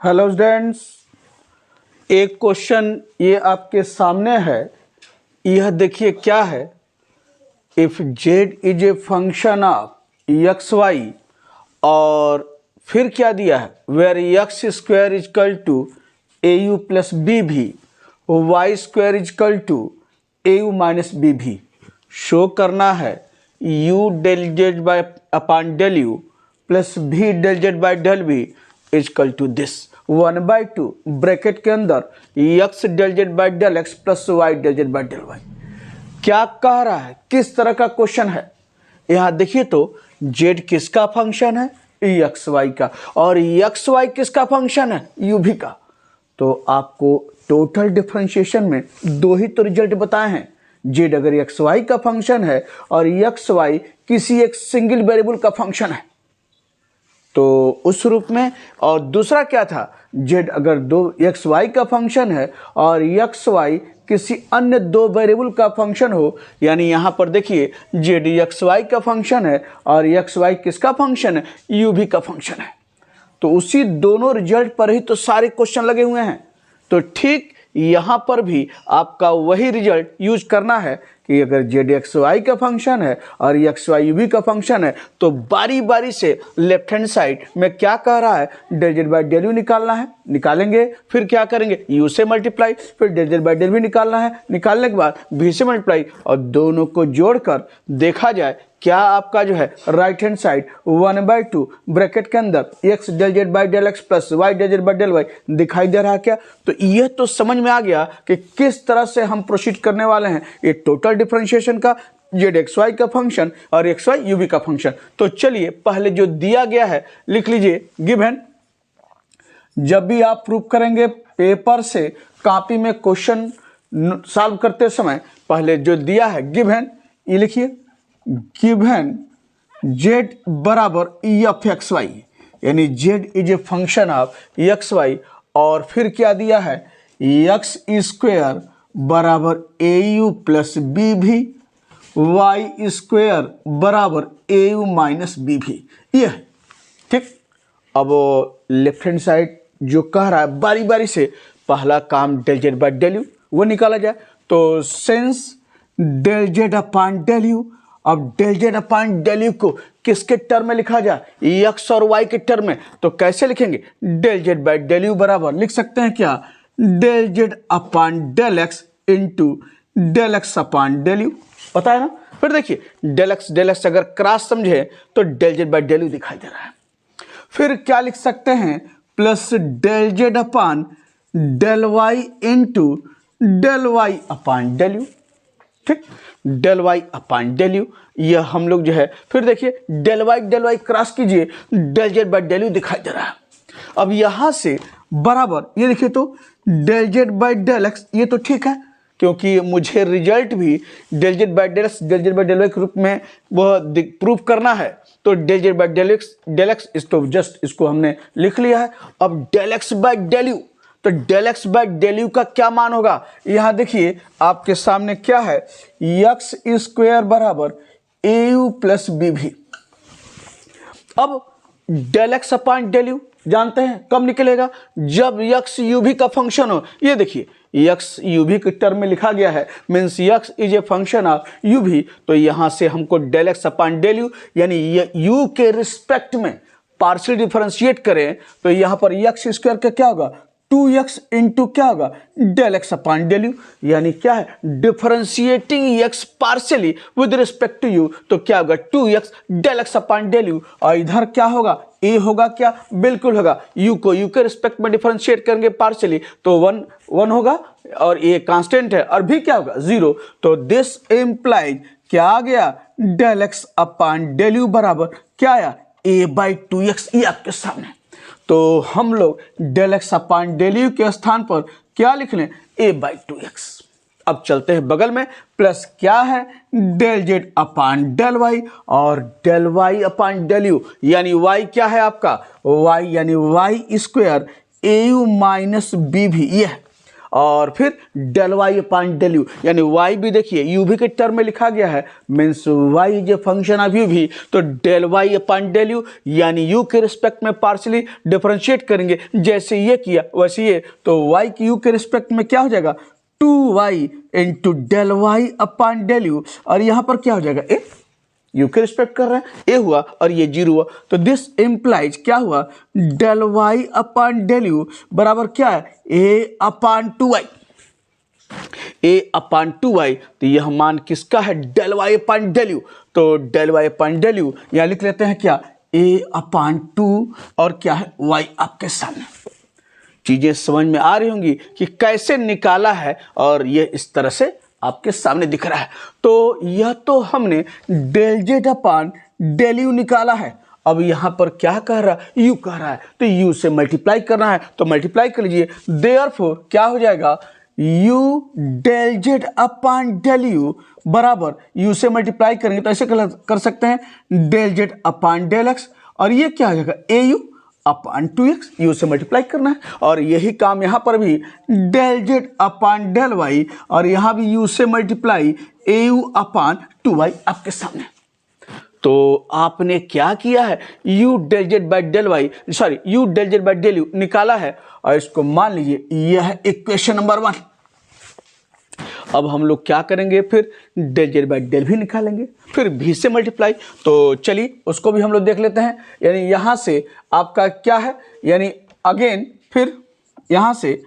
Hello students, एक question ये आपके सामने है। यह देखिए क्या है। If Z is a function of x Y, और फिर क्या दिया है, where X square is equal to A you plus B भी, Y square is equal to A you minus B V. Show करना है you del Z by upon del you plus भी del Z by del B is equal to this 1/2 bracket के अंदर x del Z by del x plus Y del Z by del y. क्या कह रहा है, किस तरह का क्वेश्चन है। यहां देखिए तो जेड किसका फंक्शन है, एक्स वाई का, और एक्स वाई किसका फंक्शन है, यू भी का। तो आपको टोटल डिफरेंशिएशन में दो ही तो रिजल्ट बताए हैं। जेड अगर एक्स वाई का फंक्शन है और एक्स वाई किसी एक सिंगल वेरिएबल का फंक्शन है तो उस रूप में, और दूसरा क्या था, जेड अगर दो एक्स वाई का फंक्शन है और एक्स वाई किसी अन्य दो वेरिएबल का फंक्शन हो, यानी यहाँ पर देखिए जेड एक्स वाई का फंक्शन है और एक्स वाई किसका फंक्शन है, यू भी का फंक्शन है। तो उसी दोनों रिजल्ट पर ही तो सारे क्वेश्चन लगे हुए हैं। तो ठीक यहाँ पर भी आपका वही रिजल्ट यूज करना है कि अगर जेड एक्स वाई का फंक्शन है और एक्स वाई यू भी का फंक्शन है तो बारी बारी से लेफ्ट हैंड साइड में क्या कह रहा है, del Z by del u निकालना है, निकालेंगे। फिर क्या करेंगे, यू से मल्टीप्लाई, फिर डेल जेड बाई डेल भी निकालना है, निकालने के बाद भी से मल्टीप्लाई, और दोनों को जोड़कर देखा जाए क्या आपका जो है राइट हैंड साइड 1/2 ब्रैकेट के अंदर x del Z by del x plus Y del Z by del y दिखाई दे रहा है क्या। तो यह तो समझ में आ गया कि किस तरह से हम प्रोसीड करने वाले हैं ये टोटल डिफरेंशिएशन का, जेड एक्स वाई का फंक्शन और एक्स वाई यू बी का फंक्शन। तो चलिए पहले जो दिया गया है लिख लीजिए, गिवन। जब भी आप प्रूव करेंगे पेपर से कॉपी में क्वेश्चन सॉल्व करते समय पहले जो दिया है गिवन, ये लिखिए, गिवन जेड बराबर एफ एक्स वाई, यानी z is a function of x Y, और फिर क्या दिया है, एक्स स्क्वायर बराबर ए यू प्लस बी भी, वाई स्क्वायर बराबर ए यू माइनस बी भी। ये है ठीक। अब लेफ्ट हैंड साइड जो कह रहा है बारी बारी से पहला काम del Z by del U वो निकाला जाए। तो since del Z upon del you, अब del Z upon del U को किसके टर्म में लिखा जाए, एक्स और वाई के टर्म में। तो कैसे लिखेंगे, del Z by del u बराबर लिख सकते हैं क्या, del Z upon del x into del x upon del u, पता है ना। फिर देखिए डेल एक्स अगर क्रॉस समझे तो del Z by del u दिखाई दे रहा है। फिर क्या लिख सकते हैं, plus del Z upon del y into del y upon del u, ठीक, del y upon del u, यह हम लोग जो है। फिर देखिए डेल वाई क्रॉस कीजिए, del Z by del u दिखाई दे रहा है। अब यहां से बराबर ये देखिए तो del Z by del x, ये तो ठीक है क्योंकि मुझे रिजल्ट भी del Z by del x del Z by del y के रूप में वह प्रूव करना है। तो del Z by del x इस तो जस्ट इसको हमने लिख लिया है। अब del x by del u, तो del x by del u का क्या मान होगा, यहां देखिए आपके सामने क्या है, एक्स स्क्वायर बराबर a you plus B v. अब del x upon del u जानते हैं कब निकलेगा, जब एक्स यू भी का फंक्शन हो। ये देखिए एक्स यू भी के टर्म में लिखा गया है, means x is a function of u v. तो यहां से हमको del x upon del u यानी यू के रिस्पेक्ट में पार्शियल डिफरेंशिएट करें तो यहां पर एक्स स्क्वायर का क्या होगा, 2x इंटू क्या होगा, del x upon del u, यानी क्या है, differentiating x partially with respect to u, तो क्या होगा 2x del x upon del u. और इधर क्या होगा, ए होगा क्या, बिल्कुल होगा, यू को यू के रिस्पेक्ट में डिफरेंशिएट करेंगे पार्शियली तो 1 होगा, और ए कांस्टेंट है, और भी क्या होगा 0। तो दिस इम्प्लाइज क्या आ गया, del x upon del u बराबर क्या आया, a/2x, ये आपके सामने। तो हम लोग del x upon del u के स्थान पर क्या लिख लें, a/2x। अब चलते हैं बगल में, प्लस क्या है, del Z upon del y, और del y upon del u, यानी वाई क्या है आपका, वाई यानी y square a you minus B भी, ये है। और फिर del y upon del u, यानी वाई भी देखिए यू भी के टर्म में लिखा गया है, means y is a function of u v, तो del y upon del u यानी यू के रिस्पेक्ट में पार्शियली डिफरेंशिएट करेंगे, जैसे ये किया वैसे ये, तो वाई की यू के रिस्पेक्ट में क्या हो जाएगा 2y into del y upon del u, और यहाँ पर क्या हो जाएगा ए, यू के रिस्पेक्ट कर रहे हैं, ए हुआ और ये 0 हुआ, तो दिस इम्प्लाइज क्या हुआ del y upon del u बराबर क्या है ए अपान 2y, ए अपान 2y, तो यह मान किसका है del y upon del u, तो del y upon del u यहाँ लिख लेते हैं क्या ए अपान 2 और क्या है y आपके सामने। चीजें समझ में आ रही होंगी कि कैसे निकाला है, और ये इस तरह से आपके सामने दिख रहा है। तो यह तो हमने del z upon del u निकाला है, अब यहाँ पर क्या कह रहा है यू कह रहा है, तो यू से मल्टीप्लाई करना है, तो मल्टीप्लाई कर लीजिए, देयरफॉर क्या हो जाएगा u del z upon del u बराबर यू से मल्टीप्लाई करेंगे तो ऐसे कर सकते हैं del z upon del x, और ये क्या हो जाएगा a u upon 2x, u से मल्टीप्लाई करना है, और यही काम यहाँ पर भी del z upon del y, और यहाँ भी यू से मल्टीप्लाई ए यू अपान 2y आपके सामने। तो आपने क्या किया है you del Z by del y, sorry u del Z by del u निकाला है, और इसको मान लीजिए यह है इक्वेशन नंबर 1। अब हम लोग क्या करेंगे फिर डेल जेड बाई डेल भी निकालेंगे, फिर भी से मल्टीप्लाई, तो चलिए उसको भी हम लोग देख लेते हैं। यानी यहाँ से आपका क्या है, यानी अगेन फिर यहाँ से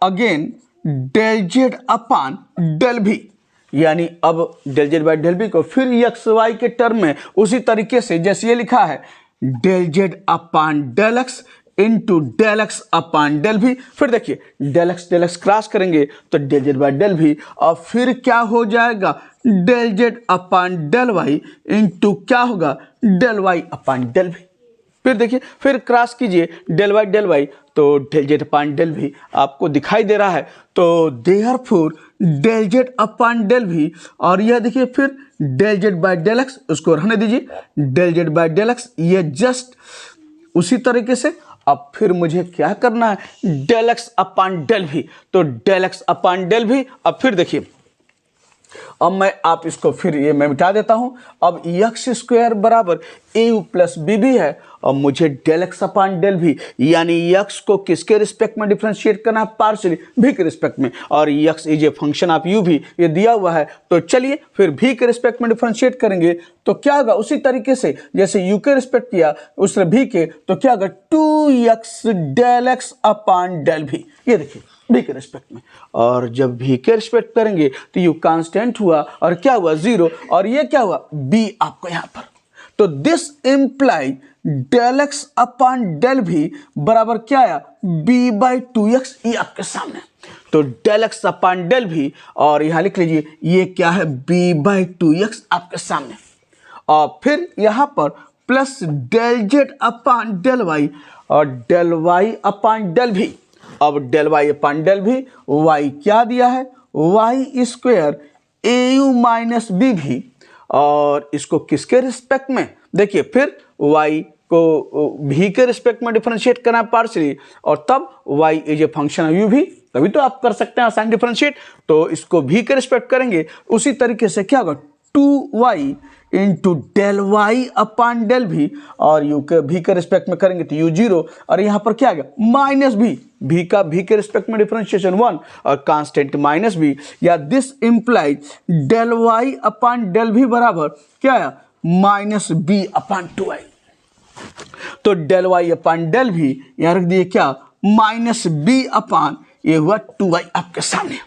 again del z upon del v, यानी अब डेल जेड बाई डेल भी को फिर एक्स वाई के टर्म में उसी तरीके से जैसे ये लिखा है del z upon del x into del x upon del v, फिर देखिए डेल एक्स क्रॉस करेंगे तो del Z by del v, और फिर क्या हो जाएगा del z upon del y into क्या होगा del y upon del v, फिर देखिए फिर क्रॉस कीजिए डेल वाई, तो del z upon del v आपको दिखाई दे रहा है, तो therefore del z upon del v, और यह देखिए फिर del Z by del x, उसको रहने दीजिए del Z by del x, ये जस्ट उसी तरीके से। अब फिर मुझे क्या करना है डेल एक्स अपान डेल भी, तो del x upon del v, अब फिर देखिए अब मैं आप इसको फिर ये मैं मिटा देता हूं, अब एक्स स्क्वायर बराबर ए यू प्लस बी भी है, और मुझे del x upon del v यानी एक्स को किसके रिस्पेक्ट में डिफरेंशिएट करना है पार्शियली भी के रिस्पेक्ट में, और x is a function of u भी ये दिया हुआ है, तो चलिए फिर भी के रिस्पेक्ट में डिफरेंशिएट करेंगे तो क्या होगा उसी तरीके से जैसे यू के रिस्पेक्ट किया उस भी के, तो क्या होगा 2x del x upon del भी, ये देखिए भी के रिस्पेक्ट में, और जब भी के रिस्पेक्ट करेंगे तो यू कांस्टेंट हुआ और क्या हुआ 0, और ये क्या हुआ b आपको यहां पर, तो this imply del x upon del v बराबर क्या आया b बाई 2x, ये आपके सामने, तो del x upon del v, और यहां लिख लीजिए ये क्या है b बाई 2x आपके सामने, और फिर यहां पर plus del Z upon del y और del y upon del v, अब del y upon del v y क्या दिया है y square a you minus B v, और इसको किसके रिस्पेक्ट में देखिए फिर y को भी के रिस्पेक्ट में डिफरेंशिएट करना पार्शियली, और तब y is a function of u भी, तभी तो आप कर सकते हैं आसान डिफरेंशिएट, तो इसको भी के रिस्पेक्ट करेंगे उसी तरीके से क्या होगा 2y into del y upon del v, और यू के भी के रिस्पेक्ट में करेंगे तो u 0, और यहाँ पर क्या आ गया माइनस भी का भी के रिस्पेक्ट में डिफरेंशिएशन 1 और कांस्टेंट माइनस भी, या this implies del y upon del v बराबर क्या आया माइनस बी अपॉन 2y, तो डेल वाई अपॉन डेल भी यहाँ रख दिए क्या माइनस बी अपॉन ये हुआ 2y आपके सामने,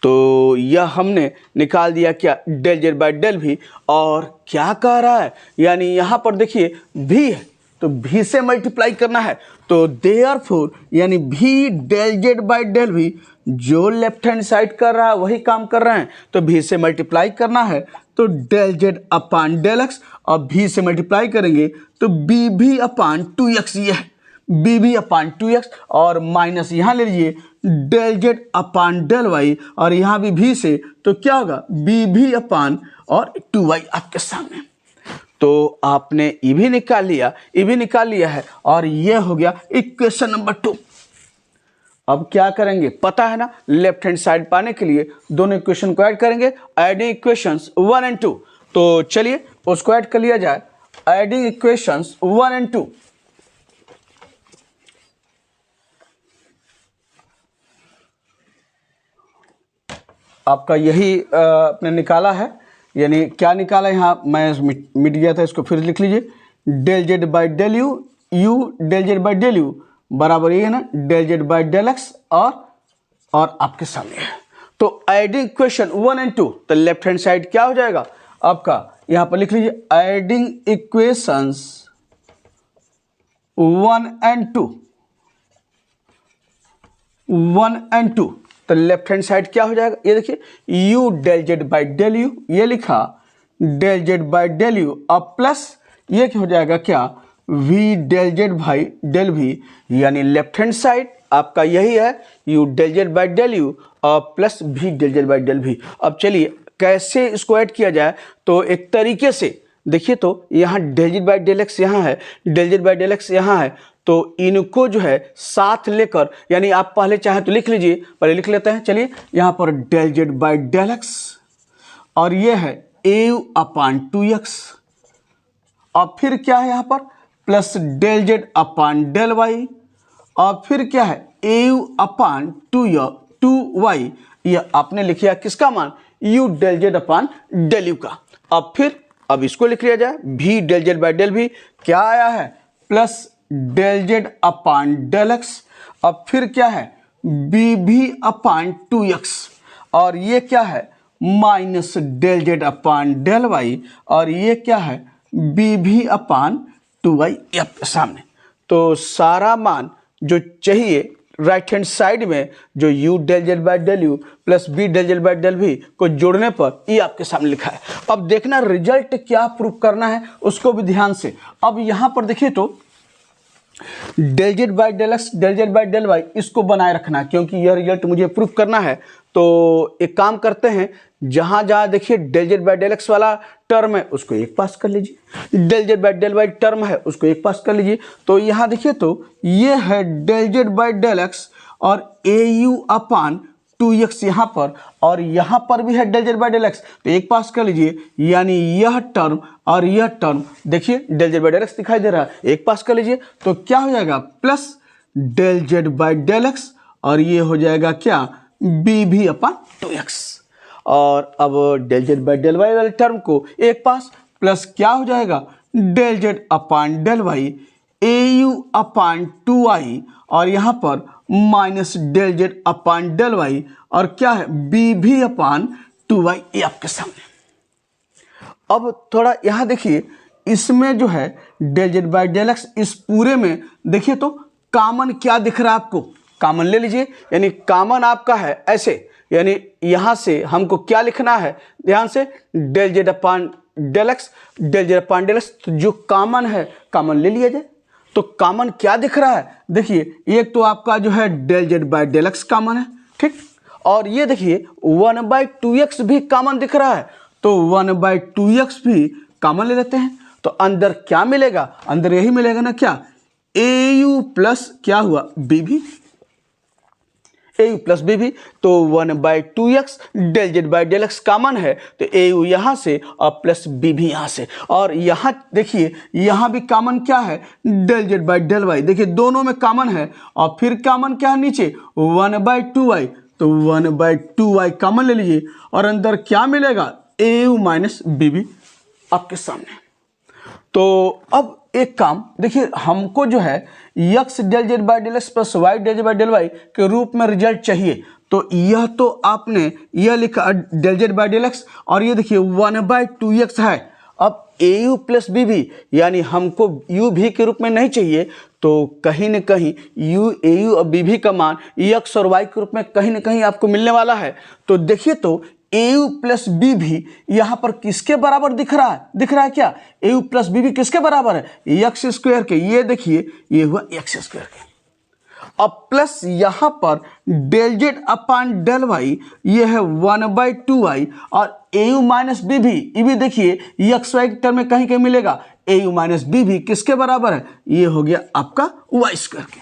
तो यह हमने निकाल दिया क्या del Z by del v, और क्या कह रहा है यानी यहाँ पर देखिए भी है तो भी से मल्टीप्लाई करना है, तो देयरफॉर यानी भी डेल जेड बाई डेल भी जो लेफ्ट हैंड साइड कर रहा है वही काम कर रहे हैं, तो भी से मल्टीप्लाई करना है तो del z upon del x, और भी से मल्टीप्लाई करेंगे तो बी भी अपान 2x, ये है बी भी अपान 2x, और माइनस यहाँ ले लीजिए del z upon del y, और यहाँ भी से तो क्या होगा बी भी अपान और 2y आपके सामने, तो आपने ये भी निकाल लिया है, और ये हो गया इक्वेशन नंबर 2। अब क्या करेंगे पता है ना, लेफ्ट हैंड साइड पाने के लिए दोनों इक्वेशन को ऐड करेंगे, एडिंग इक्वेशंस 1 एंड 2। तो चलिए उसको ऐड कर लिया जाए, एडिंग इक्वेशंस 1 एंड 2। आपका यही आपने निकाला है, यानी क्या निकाला यहाँ, मैं मिट गया था, इसको फिर लिख लीजिए, del Z by del u, u del Z by del u बराबर ये है ना del Z by del x, और आपके सामने है। तो एडिंग इक्वेशन 1 एंड 2, तो लेफ्ट हैंड साइड क्या हो जाएगा आपका, यहां पर लिख लीजिए एडिंग इक्वेशंस 1 एंड 2, 1 एंड 2। तो लेफ्ट हैंड साइड क्या हो जाएगा, ये देखिए u del Z by del u, ये लिखा del Z by del you, अब प्लस ये क्या हो जाएगा क्या, v del Z by del v, यानी लेफ्ट हैंड साइड आपका यही है u del Z by del u और plus v del Z by del v। अब चलिए कैसे इसको ऐड किया जाए, तो एक तरीके से देखिए, तो यहाँ del Z by del x यहाँ है, del Z by del x यहाँ है, तो इनको जो है साथ लेकर, यानी आप पहले चाहे तो लिख लीजिए, पहले लिख लेते हैं, चलिए यहाँ पर del Z by del x और ये है ए यू अपान 2x, और फिर क्या है यहाँ पर plus del z upon del y, और फिर क्या है ए यू अपान 2y, ये आपने लिख लिया किसका मान, u del z upon del u का। अब इसको लिख लिया जाए v del Z by del v, क्या आया है plus del z upon del x, अब फिर क्या है बी भी अपान 2x, और ये क्या है minus del z upon del y, और ये क्या है बी भी अपान 2y सामने। तो सारा मान जो चाहिए राइट हैंड साइड में, जो u del Z by del you plus b del Z by del v को जोड़ने पर ये आपके सामने लिखा है। अब देखना रिजल्ट क्या प्रूव करना है उसको भी ध्यान से। अब यहां पर देखिए तो del Z by del x del Z by del y इसको बनाए रखना, क्योंकि यह रिजल्ट मुझे प्रूव करना है। तो एक काम करते हैं, जहां जहां देखिए del Z by del x वाला टर्म है उसको एक पास कर लीजिए, del Z by del y term है उसको एक पास कर लीजिए। तो यहां देखिए तो ये है del Z by del x और ए यू अपान 2x यहाँ पर, और यहाँ पर भी है del Z by del x, तो एक पास कर लीजिए, यानी यह टर्म और यह टर्म देखिए del Z by del x दिखाई दे रहा है, एक पास कर लीजिए, तो क्या हो जाएगा plus del Z by del x, और ये हो जाएगा क्या बी भी अपान 2x, और अब del Z by del y वाले टर्म को एक पास, प्लस क्या हो जाएगा del z upon del y a u upon 2i, और यहाँ पर minus del z upon del y, और क्या है बी भी अपान 2y, ये आपके सामने। अब थोड़ा यहाँ देखिए, इसमें जो है del Z by del x, इस पूरे में देखिए तो कॉमन क्या दिख रहा है आपको, कॉमन ले लीजिए, यानी कॉमन आपका है ऐसे, यानी यहाँ से हमको क्या लिखना है ध्यान से, del z upon del x del z upon del x, तो जो कॉमन है कॉमन ले लिया जाए। तो कॉमन क्या दिख रहा है, देखिए एक तो आपका जो है del Z by del x common है, ठीक, और ये देखिए 1/2x भी कॉमन दिख रहा है, तो 1/2x भी कॉमन ले लेते हैं। तो अंदर क्या मिलेगा, अंदर यही मिलेगा ना क्या, ए यू प्लस क्या हुआ बी भी, ए यू प्लस बी भी, तो 1/2x del Z by del x common है, तो ए यू यहाँ से और प्लस बी भी यहाँ से, और यहाँ देखिए यहाँ भी कॉमन क्या है del Z by del y, देखिए दोनों में कॉमन है, और फिर कॉमन क्या है नीचे 1/2y, तो 1/2y कॉमन ले लीजिए, और अंदर क्या मिलेगा ए यू माइनस बी भी आपके सामने। तो अब एक काम देखिए, हमको जो है x del Z by del x plus Y del Z by del y के रूप में रिजल्ट चाहिए, तो यह तो आपने यह लिखा del Z by del x, और ये देखिए 1/2x है। अब ए यू प्लस बी भी, यानी हमको यू भी के रूप में नहीं चाहिए, तो कहीं न कहीं ए यू और बी भी का मान x और y के रूप में कहीं न कहीं आपको मिलने वाला है। तो देखिए तो ए यू प्लस बी भी यहाँ पर किसके बराबर दिख रहा है क्या, ए यू प्लस बी भी किसके बराबर है, एक्स स्क्वायर के, ये देखिए ये हुआ एक्स स्क्वायर के। अब प्लस यहाँ पर del z upon del y, ये है 1/2y, और ए यू माइनस बी भी, ये भी देखिए एक्स वाई के टर्म में कहीं कहीं मिलेगा, ए यू माइनस बी भी किसके बराबर है, ये हो गया आपका वाई स्क्वायर के।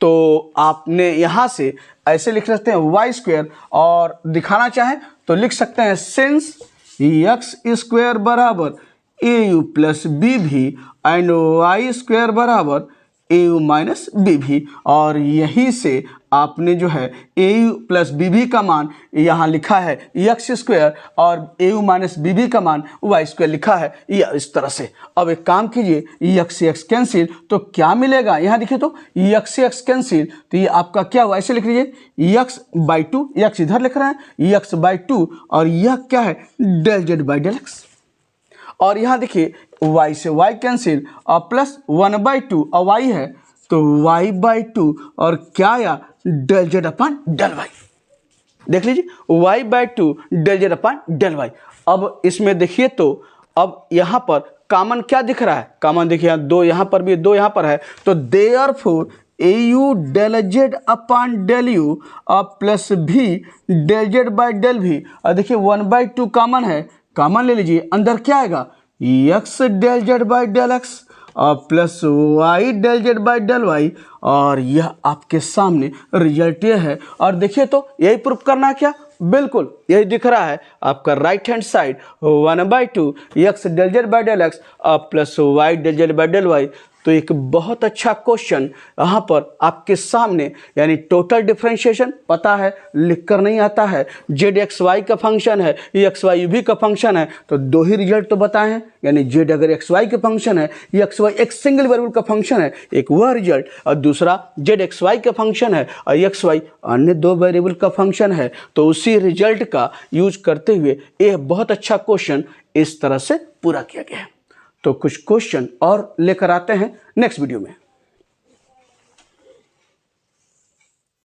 तो आपने यहाँ से ऐसे लिख सकते हैं वाई स्क्वायर, और दिखाना चाहें तो लिख सकते हैं सिंस एक्स स्क्वायर बराबर ए यू प्लस बी भी एंड वाई स्क्वायर बराबर a you minus B v, और यहीं से आपने जो है ए यू प्लस बी भी का मान यहाँ लिखा है एक्स स्क्वायर और ए यू माइनस बी भी का मान वाई स्क्वायर लिखा है या इस तरह से। अब एक काम कीजिए, एक्स से एक्स कैंसिल, तो क्या मिलेगा यहाँ देखिए, तो एक्स से एक्स कैंसिल, तो ये आपका क्या हुआ, ऐसे लिख लीजिए एक्स बाई टू, एक्स इधर लिख रहे हैं एक्स बाई टू, और यह क्या है del Z by del x. और यहाँ देखिए y से y कैंसिल और प्लस 1/2 और y है तो y बाई टू, और क्या आया del z upon del y. देख लीजिए y by two del z upon del y. अब इसमें देखिए तो अब यहाँ पर कॉमन क्या दिख रहा है, कॉमन देखिए दो यहाँ पर भी, दो यहाँ पर है, तो therefore a u del Z upon del u और प्लस भी del Z by del v. और देखिए 1/2 कॉमन है, कॉमन ले लीजिए, अंदर क्या आएगा x del Z by del x और plus Y del Z by del y, और यह आपके सामने रिजल्ट ये है। और देखिए तो यही प्रूफ करना है क्या, बिल्कुल यही दिख रहा है आपका right hand side 1/2 x del Z by del x और plus Y del Z by del y. तो एक बहुत अच्छा क्वेश्चन यहाँ पर आपके सामने, यानी टोटल डिफरेंशिएशन पता है, लिख कर नहीं आता है, जेड एक्स वाई का फंक्शन है, एक्स वाई यू भी का फंक्शन है, तो दो ही रिजल्ट तो बताए हैं, यानी जेड अगर एक्स वाई का फंक्शन है, एक्स वाई एक सिंगल वेरिएबल का फंक्शन है, एक वह रिजल्ट, और दूसरा जेड एक्स वाई का फंक्शन है और एक्स वाई अन्य दो वेरिएबल का फंक्शन है। तो उसी रिजल्ट का यूज करते हुए यह बहुत अच्छा क्वेश्चन इस तरह से पूरा किया गया है। तो कुछ क्वेश्चन और लेकर आते हैं नेक्स्ट वीडियो में।